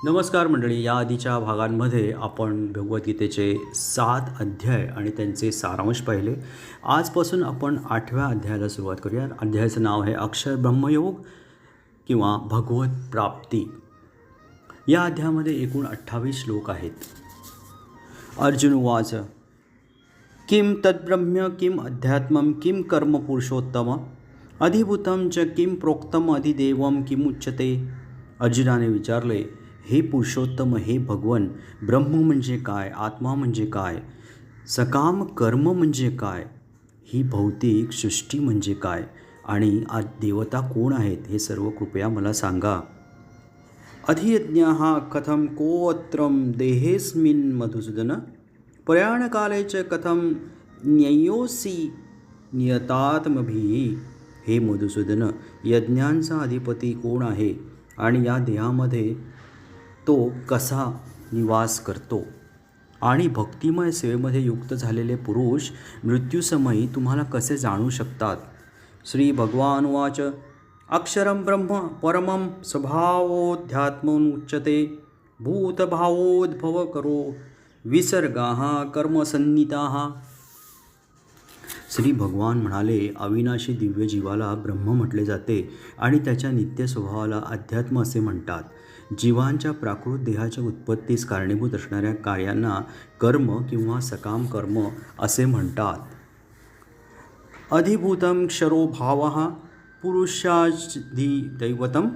नमस्कार मंडळी. या आधीच्या भागांमध्ये आपण भगवद्गीतेचे 7 अध्याय आणि त्यांचे सारांश पाहिले. आजपासून आपण 8व्या अध्यायाला सुरुवात करूया. अध्यायाचं नाव आहे अक्षर ब्रह्मयोग किंवा भगवत प्राप्ती. या अध्यायामध्ये एकूण 28 श्लोक आहेत. अर्जुन उवाच किम तद्ब्रह्म किम अध्यात्मं किम कर्म पुरुषोत्तम अधिभूतं च किम प्रोक्तम अधिदेवं किमुच्यते. अर्जुनाने विचारले, हे पुरुषोत्तम, हे भगवन, ब्रह्म म्हणजे काय, आत्मा म्हणजे काय, सकाम कर्म म्हणजे काय, ही भौतिक सृष्टी म्हणजे काय आणि आज देवता कोण आहेत हे सर्व कृपया मला सांगा. अधियज्ञः कथं कोऽत्रं देहेऽस्मिन् मधुसूदन प्रयाणकाले च कथं न्ययोऽसि नियतात्मभिः. हे मधुसूदन, यज्ञांचा अधिपती कोण आहे आणि या देहामध्ये तो कसा निवास करतो. आणि भक्तिमय सेवेमध्ये युक्त झालेले पुरुष मृत्यूसमयी तुम्हाला कसे जाणू शकतात. श्री भगवान उवाच अक्षरं ब्रह्म परमं स्वभावोऽध्यात्ममुच्यते भूतभावोद्भवकरो विसर्गाः कर्मसन्निताः. श्री भगवान म्हणाले, अविनाशी दिव्य जीवाला ब्रह्म म्हटले जाते आणि त्याच्या नित्य स्वभावाला अध्यात्म असे म्हणतात. जीवांच्या प्राकृत देहाच्या उत्पत्तीस कारणीभूत असणाऱ्या कार्यांना कर्म किंवा सकाम कर्म असे म्हणतात. अधिभूतं क्षरो भावः पुरुषाधिदैवतम्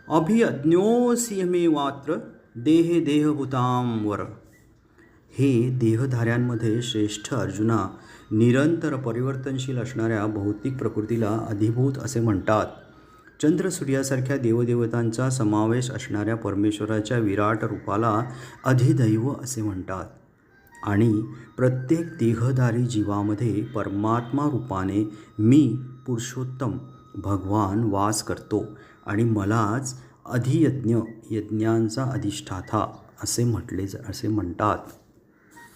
अभियज्ञोऽस्यमेवात्र देहे देहभूतां वर. हे देहधाऱ्यांमध्ये श्रेष्ठ अर्जुना, निरंतर परिवर्तनशील असणाऱ्या भौतिक प्रकृतीला अधिभूत असे म्हणतात. चंद्र सूर्यासारख्या देवदेवतांचा समावेश असणाऱ्या परमेश्वराच्या विराट रूपाला अधिदैव असे म्हणतात. आणि प्रत्येक देहधारी जीवामध्ये परमात्मा रूपाने मी पुरुषोत्तम भगवान वास करतो आणि मलाच अधियज्ञ, यज्ञांचा अधिष्ठाता असे म्हणतात.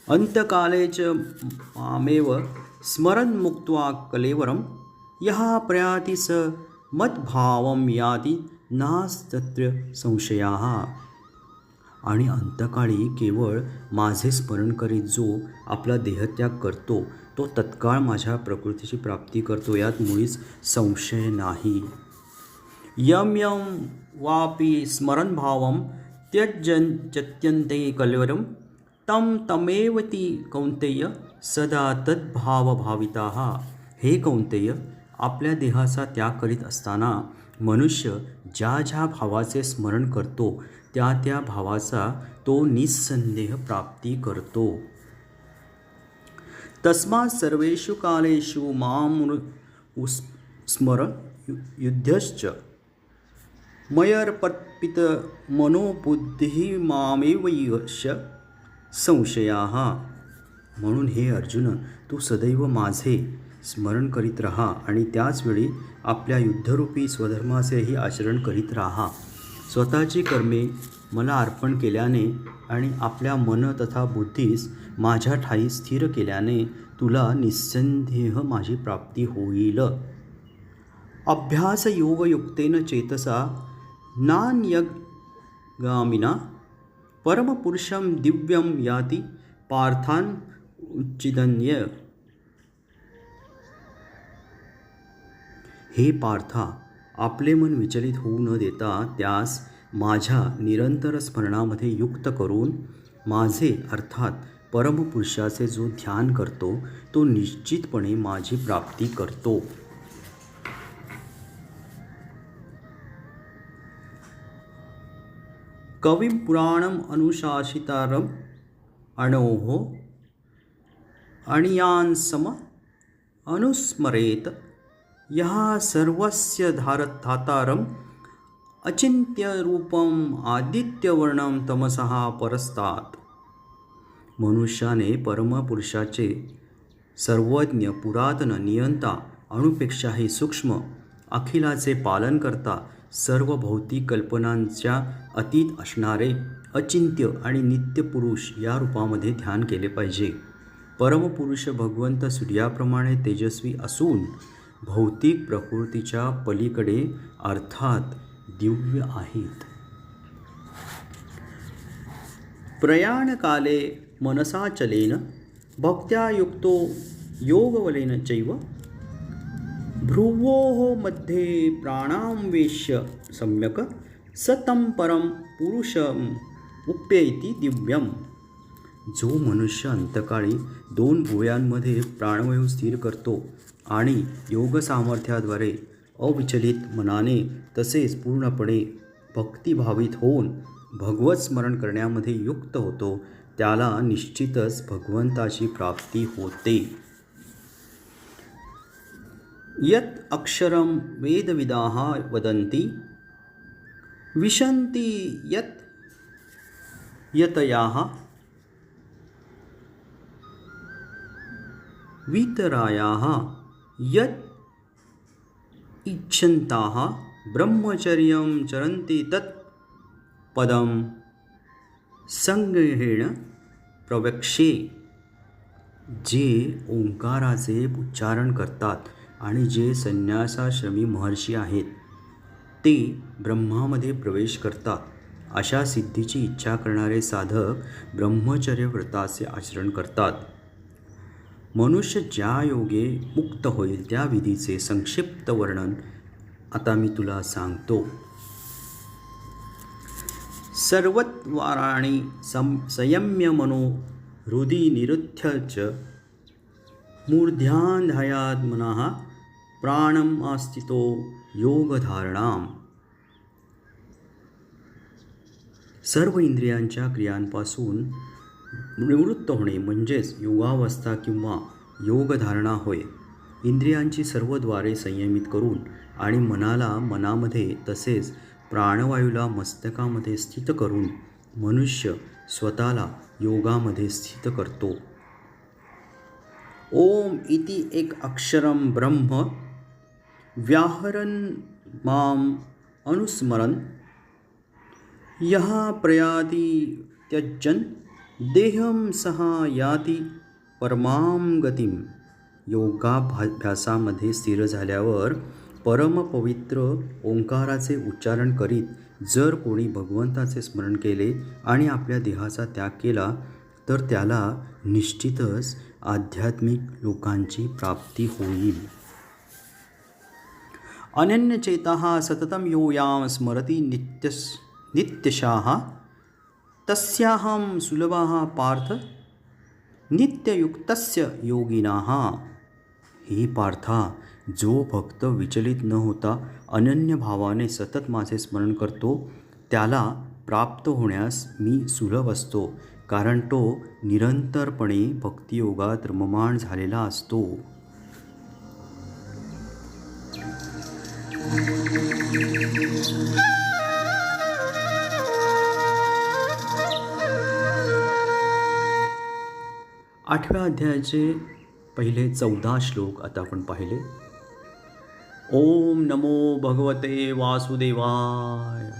अंतकाले च मामेव स्मरन् मुक्त्वा कलेवरं यः प्रयाति स मद्भावं याति नास्तत्र संशयाः. आणि अंतकाळी केवळ माझे स्मरण करीत जो आपला देहत्याग करतो तो तत्काळ माझ्या प्रकृतीची प्राप्ती करतो, यात मुळीच संशय नाही. यम यम वापि स्मरन् भावं त्यज्यन्ते कलेवरं तम तमेवती कौंतेय सदा तद्भावभाविताः. हे कौंतेय, आपल्या देहाचा त्याग करीत असताना मनुष्य ज्या ज्या भावाचे स्मरण करतो त्या त्या भावाचा तो निस्संदेह प्राप्ती करतो. तस्मात् सर्वेषु कालेषु मां स्मर युध्यश्च मयर्पित मनोबुद्धिः मामेव यस्य संशयाः. म्हणून हे अर्जुन, तू सदैव माझे स्मरण करीत राहा आणि त्याचवेळी आपल्या युद्धरूपी स्वधर्माचेही आचरण करीत राहा. स्वतःची कर्मे मला अर्पण केल्याने आणि आपल्या मन तथा बुद्धीस माझ्या ठायी स्थिर केल्याने तुला निस्संदेह माझी प्राप्ती होईल. अभ्यासयोगयुक्तेन चेतसा नान्यगामिना परमपुरुषं दिव्यं याति पार्थान् उच्चिदन्य. हे पार्था, आपले मन विचलित होऊ न देता त्यास माझ्या निरंतर स्मरणामध्ये युक्त करून माझे अर्थात परमपुरुषाचे जो ध्यान करतो तो निश्चितपणे माझी प्राप्ती करतो. कविं पुराणम् अनुशासितारम् अणोः अणियान्सम अनुस्मरेत यः सर्वस्य धातारम् अचिंत्यरूपम् आदित्यवर्णं तमसः परस्तात्. मनुष्याने परमपुरुषाचे सर्वज्ञ, पुरातन, नियंता, अणुपेक्षाही सूक्ष्म, अखिलाचे पालन करता, सर्व भौतिक कल्पनांच्या अतीत असणारे अचिंत्य आणि नित्य पुरुष या रूपामध्ये ध्यान केले पाहिजे. परमपुरुष भगवंत सूर्याप्रमाणे तेजस्वी असून भौतिक प्रकृतीच्या पलीकडे अर्थात दिव्य आहेत. प्रयाणकाले मनसाचलेन भक्त्या युक्तो योगबलेन चैव भ्रुवोः मध्ये प्राणान्वेष्य सम्यक् स तं परं पुरुषम् उप्येति दिव्यम. जो मनुष्य अंतकाळी 2 भुवयांमध्ये प्राणवायू स्थिर करतो आणि योग सामर्थ्याद्वारे अविचलित मनाने तसेच पूर्णपणे भक्तिभावित होऊन भगवत स्मरण करण्यामध्ये युक्त होतो, त्याला निश्चितच भगवंताची प्राप्ती होते. यत् अक्षरं वेदविदाः वदन्ति विशन्ति यत् यतयाः वितरायाः यत् इच्छन्ताः ब्रह्मचर्यं चरन्ति तत् पदं संग्रहेण प्रवक्ष्ये. जे ओंकाराचे उच्चारण करतात आणि जे संन्यासाश्रमी महर्षी आहेत ते ब्रह्मामध्ये प्रवेश करतात. अशा सिद्धीची इच्छा करणारे साधक ब्रह्मचर्य व्रताचे आचरण करतात. मनुष्य ज्या योगे मुक्त होईल त्या विधीचे संक्षिप्त वर्णन आता मी तुला सांगतो. सर्वद्वाराणि संयम्य मनो हृदि निरुध्य च मूर्ध्याधायात् मनः प्राणम् आस्थितो योगधारणाम्. सर्व इंद्रियांच्या क्रियांपासून निवृत्त होणे म्हणजेच योगावस्था किंवा योगधारणा होय. इंद्रियांची सर्व द्वारे संयमित करून आणि मनाला मनामध्ये तसेच प्राणवायूला मस्तकामध्ये स्थित करून मनुष्य स्वतःला योगामध्ये स्थित करतो. ओम इति एक अक्षरम ब्रह्म व्याहरन् माम अनुस्मरन् यः प्रयाति त्यजन् देहं सह याति परमां गतिम. योगाभ्यासामध्ये स्थिर झाल्यावर परमपवित्र ओंकाराचे उच्चारण करीत जर कोणी भगवंताचे स्मरण केले आणि आपल्या देहाचा त्याग केला तर त्याला निश्चितच आध्यात्मिक लोकांची प्राप्ती होईल. अनन्यचेताः सततं यो यां स्मरति नित्यशाः तस्याहं सुलभः पार्थ नित्ययुक्तस्य योगिनाः. हे पार्था, जो भक्त विचलित न होता अनन्य भावाने सतत माझे स्मरण करतो त्याला प्राप्त होण्यास मी सुलभ असतो, कारण तो निरंतरपणे भक्तियोगात रममाण झालेला असतो. आठव्या अध्यायाचे पहिले 14 श्लोक आता आपण पाहिले. ओम नमो भगवते वासुदेवाय.